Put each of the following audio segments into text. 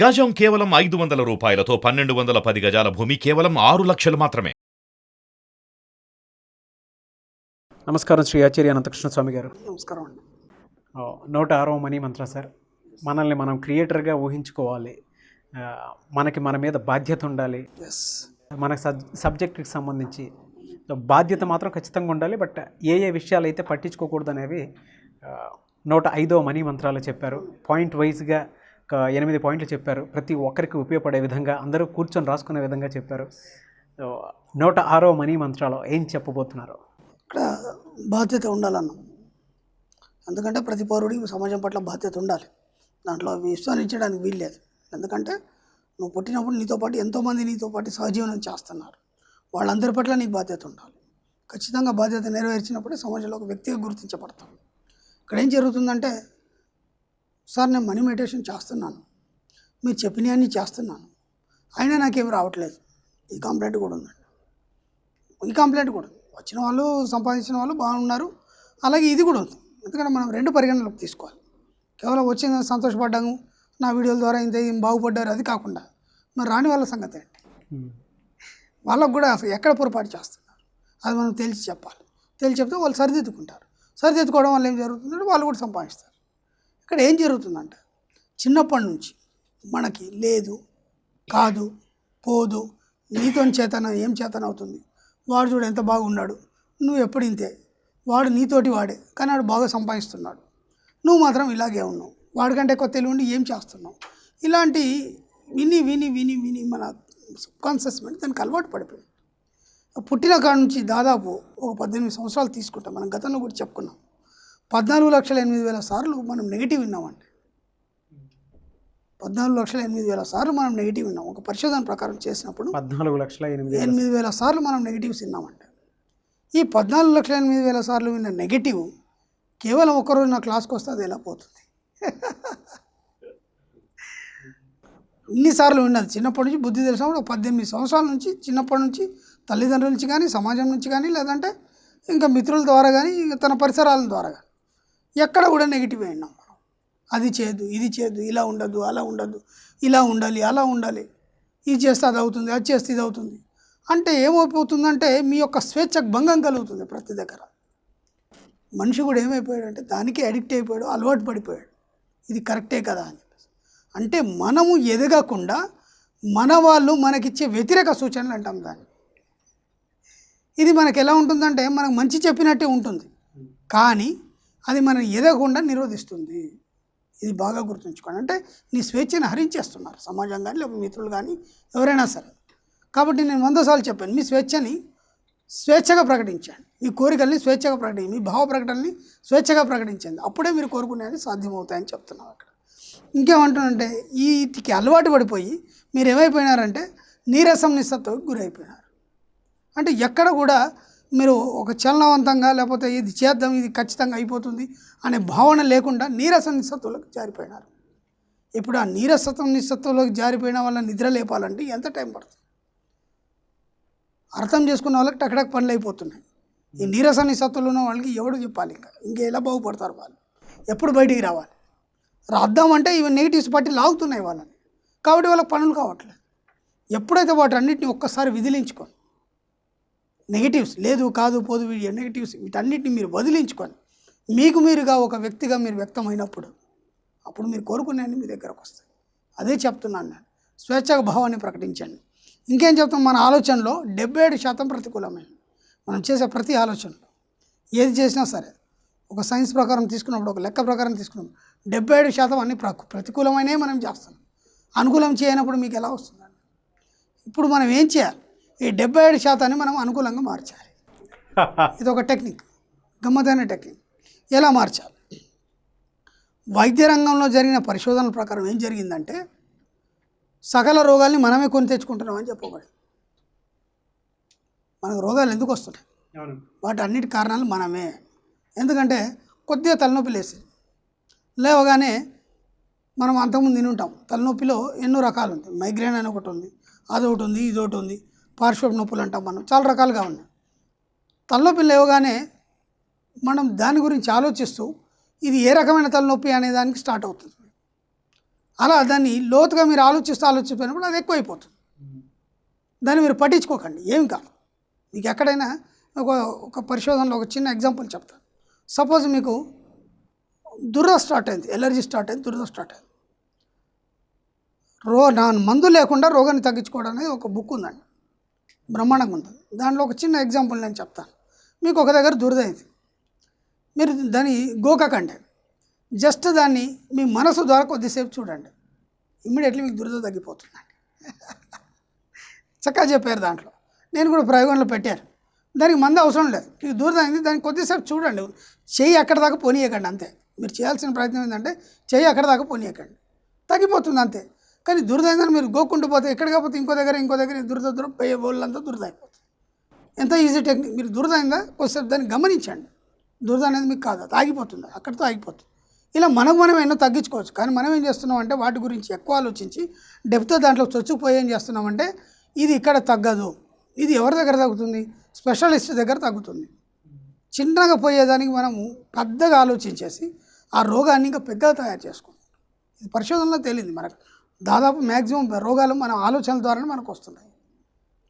గజం కేవలం 500 రూపాయలతో 1210 గజాల భూమి కేవలం 6 లక్షలు మాత్రమే. నమస్కారం శ్రీ ఆచార్య అనంతకృష్ణ స్వామి గారు. నమస్కారం అండి. 106వ మనీ మంత్ర సార్. మనల్ని మనం క్రియేటర్గా ఊహించుకోవాలి, మనకి మన మీద బాధ్యత ఉండాలి, మనకు సబ్జెక్ట్కి సంబంధించి బాధ్యత మాత్రం ఖచ్చితంగా ఉండాలి. బట్ ఏ విషయాలు అయితే పట్టించుకోకూడదు అనేవి 105వ మనీ మంత్రాలు చెప్పారు. పాయింట్ వైజ్గా 8 పాయింట్లు చెప్పారు. ప్రతి ఒక్కరికి ఉపయోగపడే విధంగా అందరూ కూర్చొని రాసుకునే విధంగా చెప్పారు. 106వ మనీ మంత్రాలు ఏం చెప్పబోతున్నారు? ఇక్కడ బాధ్యత ఉండాలన్నాం. ఎందుకంటే ప్రతి పౌరుడికి సమాజం పట్ల బాధ్యత ఉండాలి. దాంట్లో విశ్వాసించడానికి వీల్లేదు. ఎందుకంటే నువ్వు పుట్టినప్పుడు నీతో పాటు ఎంతోమంది నీతో పాటు సహజీవనం చేస్తున్నారు. వాళ్ళందరి పట్ల నీకు బాధ్యత ఉండాలి. ఖచ్చితంగా బాధ్యత నెరవేర్చినప్పుడే సమాజంలో ఒక వ్యక్తిగా గుర్తించబడతాం. ఇక్కడ ఏం జరుగుతుందంటే, సార్ నేను మనీ మెడిటేషన్ చేస్తున్నాను, మీరు చెప్పినవన్నీ చేస్తున్నాను, అయినా నాకేం రావట్లేదు, ఈ కంప్లైంట్ కూడా ఉందండి. ఈ కంప్లైంట్ కూడా ఉంది. వచ్చిన వాళ్ళు సంపాదించిన వాళ్ళు బాగున్నారు, అలాగే ఇది కూడా ఉంది. ఎందుకంటే మనం రెండు పరిగణనలోకి తీసుకోవాలి. కేవలం వచ్చిన సంతోషపడ్డాము, నా వీడియోల ద్వారా ఇంత ఏం బాగుపడ్డారు, అది కాకుండా మరి రాని వాళ్ళ సంగతి ఏంటి, వాళ్ళకు కూడా అసలు ఎక్కడ పొరపాటు చేస్తున్నారు అది మనం తెలిసి చెప్పాలి. తెలిసి చెప్తే వాళ్ళు సరిదిద్దుకుంటారు. సరిదిద్దుకోవడం వల్ల ఏం జరుగుతుందంటే వాళ్ళు కూడా సంపాదిస్తారు. ఇక్కడ ఏం జరుగుతుందంటే, చిన్నప్పటి నుంచి మనకి లేదు, కాదు, పోదు, నీతో చేతన ఏం చేతన అవుతుంది, వాడు చూడు ఎంత బాగున్నాడు, నువ్వు ఎప్పుడు ఇంతే, వాడు నీతోటి వాడే కానీ వాడు బాగా సంపాదిస్తున్నాడు, నువ్వు మాత్రం ఇలాగే ఉన్నావు, వాడికంటే ఎక్కువ తెలివి ఉండి ఏం చేస్తున్నావు, ఇలాంటి విని విని విని విని మన సబ్కాన్షియస్ మైండ్ దానికి అలవాటు పడిపోయింది. పుట్టిన కాడ నుంచి దాదాపు ఒక 18 సంవత్సరాలు తీసుకుంటాం. మనం గతంలో కూడా చెప్పుకున్నాం. 14,08,000 సార్లు మనం నెగిటివ్ విన్నామండి. 14,08,000 సార్లు మనం నెగిటివ్ విన్నాం. ఒక పరిశోధన ప్రకారం చేసినప్పుడు 14,08,000 సార్లు మనం నెగిటివ్స్ విన్నామండి. ఈ 14,08,000 సార్లు విన్న నెగిటివ్ కేవలం ఒక్కరోజు నా క్లాస్కి వస్తే అది ఎలా పోతుంది? ఇన్నిసార్లు విన్నది చిన్నప్పటి నుంచి బుద్ధి తెలిసినప్పుడు 18 సంవత్సరాల నుంచి, చిన్నప్పటి నుంచి తల్లిదండ్రుల నుంచి కానీ, సమాజం నుంచి కానీ, లేదంటే ఇంకా మిత్రుల ద్వారా కానీ, తన పరిసరాల ద్వారా కానీ ఎక్కడ కూడా నెగిటివ్ విన్నాం మనం. అది చేయదు, ఇది చేయదు, ఇలా ఉండదు, అలా ఉండదు, ఇలా ఉండాలి, అలా ఉండాలి, ఇది చేస్తే అది అవుతుంది, అది చేస్తే ఇది అవుతుంది అంటే ఏమైపోతుందంటే మీ యొక్క స్వేచ్ఛకు భంగం కలుగుతుంది. ప్రతి దగ్గర మనిషి కూడా ఏమైపోయాడంటే దానికి అడిక్ట్ అయిపోయాడు, అలవాటు పడిపోయాడు. ఇది కరెక్టే కదా అని చెప్పేసి. అంటే మనము ఎదగకుండా మన వాళ్ళు మనకిచ్చే వ్యతిరేక సూచనలు అంటాం దాన్ని. ఇది మనకు ఎలా ఉంటుందంటే, మనకు మంచి చెప్పినట్టే ఉంటుంది కానీ అది మనం ఎదగకుండా నిరోధిస్తుంది. ఇది బాగా గుర్తుంచుకోండి. అంటే నీ స్వేచ్ఛను హరించేస్తున్నారు సమాజం కానీ, లేకపోతే మిత్రులు కానీ, ఎవరైనా సరే. కాబట్టి నేను 100 సార్లు చెప్పాను, మీ స్వేచ్ఛని స్వేచ్ఛగా ప్రకటించండి, మీ కోరికల్ని స్వేచ్ఛగా ప్రకటించండి, మీ భావ ప్రకటనని స్వేచ్ఛగా ప్రకటించండి. అప్పుడే మీరు కోరుకునేది సాధ్యమవుతాయని చెప్తున్నాం. అక్కడ ఇంకేమంటానంటే, వీటికి అలవాటు పడిపోయి మీరు ఏమైపోయినారంటే నీరసం నిస్సత్తుకు గురైపోయినారు. అంటే ఎక్కడ కూడా మీరు ఒక చలనవంతంగా, లేకపోతే ఇది చేద్దాం, ఇది ఖచ్చితంగా అయిపోతుంది అనే భావన లేకుండా నీరసం నిస్సత్తులకు జారిపోయినారు. ఇప్పుడు ఆ నీరసత్వం నిస్సత్తులోకి జారిపోయిన వాళ్ళ నిద్ర లేపాలంటే ఎంత టైం పడుతుంది? అర్థం చేసుకున్న వాళ్ళకి టకటక్ పనులు అయిపోతున్నాయి. ఈ నీరస నిస్సత్తులు ఉన్న వాళ్ళకి ఎవడు చెప్పాలి? ఇంకా ఎలా బాగుపడతారు వాళ్ళు? ఎప్పుడు బయటికి రావాలి? రాద్దామంటే ఇవి నెగిటివ్స్ పట్టి లాగుతున్నాయి వాళ్ళని. కాబట్టి వాళ్ళకి పనులు కావట్లేదు. ఎప్పుడైతే వాటన్నిటిని ఒక్కసారి విదిలించుకోండి, నెగిటివ్స్ లేదు, కాదు, పోదు, నెగిటివ్స్ వీటన్నిటిని మీరు వదిలించుకొని మీకు మీరుగా ఒక వ్యక్తిగా మీరు వ్యక్తమైనప్పుడు అప్పుడు మీరు కోరుకునేవి మీ దగ్గరకు వస్తాయి. అదే చెప్తున్నాను నేను. స్వేచ్ఛగా భావాన్ని ప్రకటించండి. ఇంకేం చెప్తాం, మన ఆలోచనలో 77% ప్రతికూలమైన. మనం చేసే ప్రతి ఆలోచనలో ఏది చేసినా సరే, ఒక సైన్స్ ప్రకారం తీసుకున్నప్పుడు, ఒక లెక్క ప్రకారం తీసుకున్నప్పుడు 77% అన్ని ప్రతికూలమైనవి మనం చేస్తాం. అనుకూలం చేయనప్పుడు మీకు ఎలా వస్తుందండి? ఇప్పుడు మనం ఏం చేయాలి? ఈ 77% మనం అనుకూలంగా మార్చాలి. ఇది ఒక టెక్నిక్, గమ్మతైన టెక్నిక్. ఎలా మార్చాలి? వైద్య రంగంలో జరిగిన పరిశోధనల ప్రకారం ఏం జరిగిందంటే, సకల రోగాల్ని మనమే కొని తెచ్చుకుంటున్నామని చెప్పబడి. మనకు రోగాలు ఎందుకు వస్తున్నాయి? వాటి అన్నిటి కారణాలు మనమే. ఎందుకంటే కొద్దిగా తలనొప్పి లేవగానే మనం అంతకుముందు తిని ఉంటాం. తలనొప్పిలో ఎన్నో రకాలు ఉంటాయి. మైగ్రేన్ అని ఒకటి ఉంది, అదొకటి ఉంది, ఇదొకటి ఉంది, పార్శ్వ నొప్పులు అంటాం మనం, చాలా రకాలుగా ఉన్నాయి. తలనొప్పి లేవగానే మనం దాని గురించి ఆలోచిస్తూ ఇది ఏ రకమైన తలనొప్పి అనే దానికి స్టార్ట్ అవుతుంది. అలా దాన్ని లోతుగా మీరు ఆలోచిపోయినప్పుడు అది ఎక్కువైపోతుంది. దాన్ని మీరు పట్టించుకోకండి, ఏం కాదు. మీకు ఎక్కడైనా ఒక పరిశోధనలో ఒక చిన్న ఎగ్జాంపుల్ చెప్తాను. సపోజ్ మీకు దురద స్టార్ట్ అయింది, ఎలర్జీ స్టార్ట్ అయింది, దురద స్టార్ట్ అయింది. మందు లేకుండా రోగాన్ని తగ్గించుకోవడం అనేది ఒక బుక్ ఉందండి, బ్రహ్మాండంగా ఉంటుంది. దాంట్లో ఒక చిన్న ఎగ్జాంపుల్ నేను చెప్తాను. మీకు ఒక దగ్గర దురద అయింది, మీరు దాన్ని గోకకండి, జస్ట్ దాన్ని మీ మనసు ద్వారా కొద్దిసేపు చూడండి, ఇమ్మీడియట్లీ మీకు దురద తగ్గిపోతుందండి. చక్కగా చెప్పారు. దాంట్లో నేను కూడా ప్రయోగంలో పెట్టారు. దానికి మందు అవసరం లేదు, మీకు దురద అయింది, దాన్ని కొద్దిసేపు చూడండి, చెయ్యి అక్కడ దాకా పోనీయకండి, అంతే. మీరు చేయాల్సిన ప్రయత్నం ఏంటంటే చెయ్యి అక్కడ దాకా పోనీయకండి, తగ్గిపోతుంది అంతే. కానీ దురద అయిందని మీరు గోక్కుంటూ పోతే ఎక్కడ కాకపోతే ఇంకో దగ్గర దురద పోయే వాళ్ళంతా దురద అయిపోతుంది. ఎంత ఈజీ టెక్నిక్. మీరు దురద అయిందా కొద్దిసేపు దాన్ని గమనించండి, దురద అనేది మీకు కాదు, ఆగిపోతుంది, అక్కడితో ఆగిపోతుంది. ఇలా మనం ఎన్నో తగ్గించుకోవచ్చు. కానీ మనం ఏం చేస్తున్నాం అంటే వాటి గురించి ఎక్కువ ఆలోచించి డెప్త్తో దాంట్లో చొచ్చుకుపోయి ఏం చేస్తున్నామంటే ఇది ఇక్కడ తగ్గదు, ఇది ఎవరి దగ్గర తగ్గుతుంది, స్పెషలిస్ట్ దగ్గర తగ్గుతుంది. చిన్నగా పోయేదానికి మనము పెద్దగా ఆలోచించేసి ఆ రోగాన్ని ఇంకా పెద్దగా తయారు చేసుకుంటాం. ఇది పరిశోధనలో తేలింది. మనకు దాదాపు మ్యాక్సిమం రోగాలు మన ఆలోచనల ద్వారానే మనకు వస్తున్నాయి.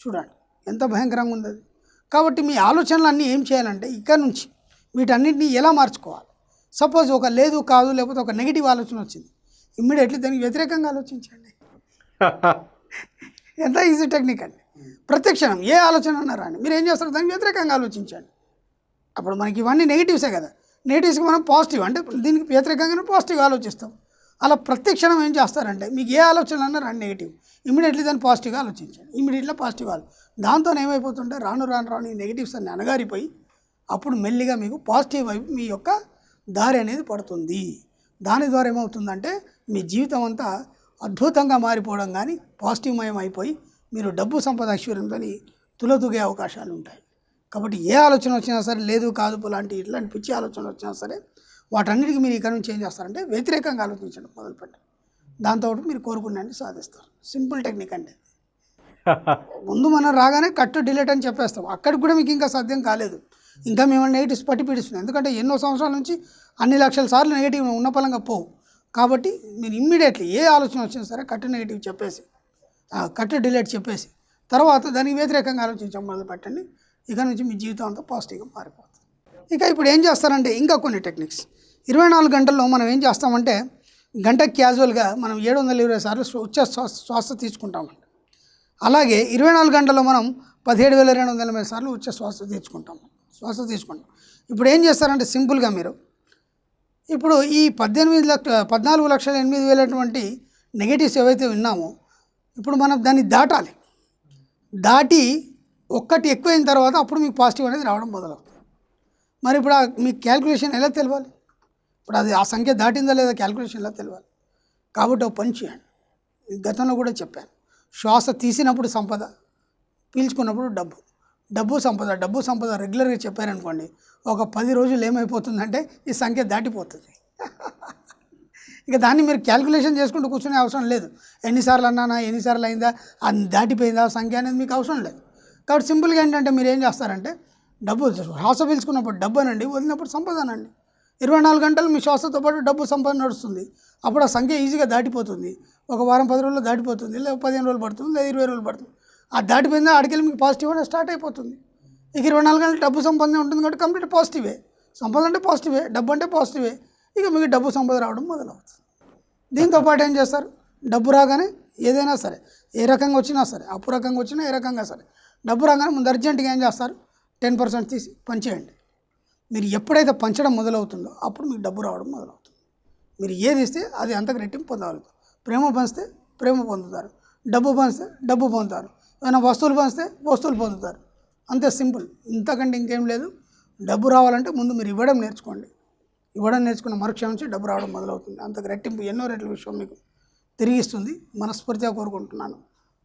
చూడండి ఎంత భయంకరంగా ఉంది అది. కాబట్టి మీ ఆలోచనలు అన్నీ ఏం చేయాలంటే ఇక్కడ నుంచి వీటన్నిటిని ఎలా మార్చుకోవాలి. సపోజ్ ఒక లేదు కాదు లేకపోతే ఒక నెగిటివ్ ఆలోచన వచ్చింది, ఇమ్మీడియట్లీ దానికి వ్యతిరేకంగా ఆలోచించండి. ఎంత ఈజీ టెక్నిక్ అండి. ప్రత్యక్షణం ఏ ఆలోచన అన్నారండి మీరు ఏం చేస్తారు, దానికి వ్యతిరేకంగా ఆలోచించండి. అప్పుడు మనకి ఇవన్నీ నెగిటివ్సే కదా, నెగిటివ్స్కి మనం పాజిటివ్ అంటే దీనికి వ్యతిరేకంగానే పాజిటివ్ ఆలోచిస్తాం. అలా ప్రత్యక్షణం ఏం చేస్తారంటే మీకు ఏ ఆలోచనలు అన్నారు అండి నెగిటివ్, ఇమీడియట్లీ దాన్ని పాజిటివ్గా ఆలోచించండి, ఇమీడియట్లీ పాజిటివ్ దాంతో ఏమైపోతుంటే రాను ఈ నెగిటివ్స్ అన్ని అణగారిపోయి అప్పుడు మెల్లిగా మీకు పాజిటివ్ వైపు మీ యొక్క దారి అనేది పడుతుంది. దాని ద్వారా ఏమవుతుందంటే మీ జీవితం అంతా అద్భుతంగా మారిపోవడం కానీ పాజిటివ్మయం అయిపోయి మీరు డబ్బు సంపద ఐశ్వర్యంతో తులతూగే అవకాశాలు ఉంటాయి. కాబట్టి ఏ ఆలోచన వచ్చినా సరే లేదు కాదు ఇలాంటి పిచ్చి ఆలోచనలు వచ్చినా సరే వాటన్నిటికీ మీరు ఇక్కడ నుంచి ఏం చేస్తారంటే వ్యతిరేకంగా ఆలోచించడం మొదలుపెట్టండి. దాంతో మీరు కోరుకున్నాన్ని సాధిస్తారు. సింపుల్ టెక్నిక్ అంటే ముందు మనం రాగానే కట్ డిలీట్ అని చెప్పేస్తాం, అక్కడికి కూడా మీకు ఇంకా సాధ్యం కాలేదు, ఇంకా మిమ్మల్ని నెగిటివ్స్ పట్టి పీడిస్తున్నాయి. ఎందుకంటే ఎన్నో సంవత్సరాల నుంచి అన్ని లక్షల సార్లు నెగిటివ్ ఉన్న పలంగా పోవు. కాబట్టి మీరు ఇమ్మీడియట్లీ ఏ ఆలోచన వచ్చినా సరే కట్ నెగిటివ్ చెప్పేసి కట్ డిలీట్ చెప్పేసి తర్వాత దానికి వ్యతిరేకంగా ఆలోచించడం మొదలు పెట్టండి. ఇక నుంచి మీ జీవితం అంతా పాజిటివ్గా మారిపోతుంది. ఇక ఇప్పుడు ఏం చేస్తారంటే ఇంకా కొన్ని టెక్నిక్స్ 24 గంటల్లో మనం ఏం చేస్తామంటే గంటకి క్యాజువల్గా మనం 720 సార్లు ఉచ్చ శ్వాస తీసుకుంటామండి. అలాగే 24 గంటల్లో మనం 17,280 సార్లు ఉచ్చ శ్వాస తీసుకుంటాం. ఇప్పుడు ఏం చేస్తారంటే సింపుల్గా మీరు ఇప్పుడు ఈ 14,08,000 నెగిటివ్స్ ఏవైతే విన్నామో ఇప్పుడు మనం దాన్ని దాటి ఒక్కటి ఎక్కువైన తర్వాత అప్పుడు మీకు పాజిటివ్ అనేది రావడం మొదలవుతుంది. మరి ఇప్పుడు మీకు క్యాల్కులేషన్ ఎలా తెలియాలి, ఇప్పుడు అది ఆ సంఖ్య దాటిందా లేదా క్యాల్కులేషన్ ఎలా తెలియాలి. కాబట్టి ఒక పని చేయండి, గతంలో కూడా చెప్పాను, శ్వాస తీసినప్పుడు సంపద, పీల్చుకున్నప్పుడు డబ్బు సంపద రెగ్యులర్గా చెప్పారనుకోండి, ఒక 10 రోజులు ఏమైపోతుందంటే ఈ సంఖ్య దాటిపోతుంది. ఇక దాన్ని మీరు క్యాల్కులేషన్ చేసుకుంటూ కూర్చునే అవసరం లేదు. ఎన్నిసార్లు అన్నానా, ఎన్నిసార్లు అయిందా, అది దాటిపోయిందా సంఖ్య అనేది మీకు అవసరం లేదు. కాబట్టి సింపుల్గా ఏంటంటే మీరు ఏం చేస్తారంటే శ్వాస పీల్చుకున్నప్పుడు డబ్బు అనండి, వదిలినప్పుడు సంపద అనండి. 24 గంటలు మీ శ్వాసతో పాటు డబ్బు సంపద నడుస్తుంది. అప్పుడు ఆ సంఖ్య ఈజీగా దాటిపోతుంది. ఒక వారం 10 రోజుల్లో దాటిపోతుంది, లేదా 15 రోజులు పడుతుంది, లేదా 20 రోజులు పడుతుంది. అది దాటిపోయిందా ఆడికెళ్ళి మీకు పాజిటివ్ అనేది స్టార్ట్ అయిపోతుంది. ఇక 24 గంటలు డబ్బు సంపద ఉంటుంది కాబట్టి కంప్లీట్ పాజిటివే. సంపద అంటే పాజిటివే, డబ్బు అంటే పాజిటివే. ఇక మీకు డబ్బు సంపద రావడం మొదలవుతుంది. దీంతో పాటు ఏం చేస్తారు, డబ్బు రాగానే ఏదైనా సరే ఏ రకంగా వచ్చినా సరే, అప్పు రకంగా వచ్చినా ఏ రకంగా సరే, డబ్బు రాగానే ముందు అర్జెంటుగా ఏం చేస్తారు, 10% తీసి పంచేయండి. మీరు ఎప్పుడైతే పంచడం మొదలవుతుందో అప్పుడు మీకు డబ్బు రావడం మొదలవుతుంది. మీరు ఏది ఇస్తే అది అంతకు రెట్టింపు పొందగలుగుతారు. ప్రేమ పంచితే ప్రేమ పొందుతారు, డబ్బు పంచితే డబ్బు పొందుతారు, ఏమైనా వస్తువులు పంచితే వస్తువులు పొందుతారు. అంతే సింపుల్, ఇంతకంటే ఇంకేం లేదు. డబ్బు రావాలంటే ముందు మీరు ఇవ్వడం నేర్చుకోండి. ఇవ్వడం నేర్చుకున్న మరుక్షణం నుంచి డబ్బు రావడం మొదలవుతుంది. అంతకు రెట్టింపు ఎన్నో రెట్ల విషయం మీకు తిరిగిస్తుంది. మనస్ఫూర్తిగా కోరుకుంటున్నాను,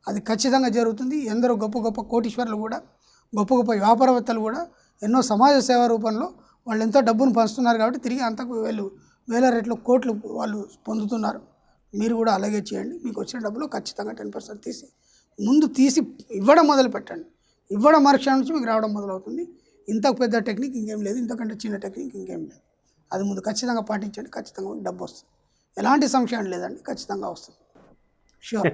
అది ఖచ్చితంగా జరుగుతుంది. ఎందరో గొప్ప గొప్ప కోటీశ్వరులు కూడా, గొప్ప గొప్ప వ్యాపారవేత్తలు కూడా ఎన్నో సమాజ సేవ రూపంలో వాళ్ళు ఎంతో డబ్బును పంచుతున్నారు కాబట్టి తిరిగి అంతకు వేల రెట్లు కోట్లు వాళ్ళు పొందుతున్నారు. మీరు కూడా అలాగే చేయండి. మీకు వచ్చిన డబ్బులో ఖచ్చితంగా 10% తీసి ఇవ్వడం మొదలు పెట్టండి. ఇవ్వడం మరుక్షణం నుంచి మీకు రావడం మొదలవుతుంది. ఇంతకు పెద్ద టెక్నిక్ ఇంకేం లేదు, ఇంతకంటే చిన్న టెక్నిక్ ఇంకేం లేదు. అది ముందు ఖచ్చితంగా పాటించండి, ఖచ్చితంగా డబ్బు వస్తుంది. ఎలాంటి సంశయం లేదండి, ఖచ్చితంగా వస్తుంది. షూర్.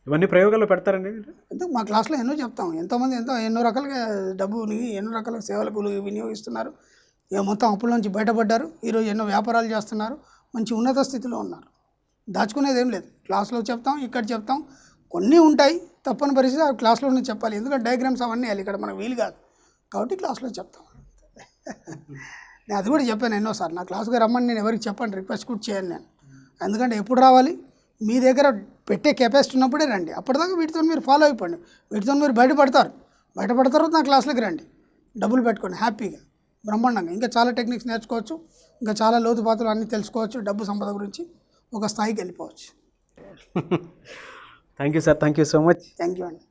ఇవన్నీ ప్రయోగాల్లో పెడతారండి మీరు? ఎందుకు మా క్లాస్లో ఎన్నో చెప్తాం, ఎంతోమంది ఎన్నో రకాలుగా డబ్బుని ఎన్నో రకాల సేవలకు వినియోగిస్తున్నారు. ఇక మొత్తం అప్పుల నుంచి బయటపడ్డారు, ఈరోజు ఎన్నో వ్యాపారాలు చేస్తున్నారు, మంచి ఉన్నత స్థితిలో ఉన్నారు. దాచుకునేది ఏం లేదు, క్లాస్లో చెప్తాం, ఇక్కడ చెప్తాం. కొన్ని ఉంటాయి తప్పని పరిస్థితి, ఆ క్లాస్లోనే చెప్పాలి, ఎందుకంటే డయాగ్రామ్స్ అవన్నీ వేయాలి, ఇక్కడ మనకు వీలు కాదు కాబట్టి క్లాస్లో చెప్తాం. నేను అది కూడా చెప్పాను ఎన్నోసార్లు, నా క్లాస్కి రమ్మని నేను ఎవరికి చెప్పండి, రిక్వెస్ట్ కూడా చేయను నేను. ఎందుకంటే ఎప్పుడు రావాలి, మీ దగ్గర పెట్టే కెపాసిటీ ఉన్నప్పుడే రండి. అప్పటిదాకా వీటితో మీరు ఫాలో అయిపోండి, వీటితో మీరు బయటపడతారు నా క్లాస్లోకి రండి, డబ్బులు పెట్టుకోండి హ్యాపీగా బ్రహ్మాండంగా. ఇంకా చాలా టెక్నిక్స్ నేర్చుకోవచ్చు, ఇంకా చాలా లోతుపాతులు అన్నీ తెలుసుకోవచ్చు, డబ్బు సంపద గురించి ఒక స్థాయికి వెళ్ళిపోవచ్చు. Thank you sir, thank you so much. Thank you అండి.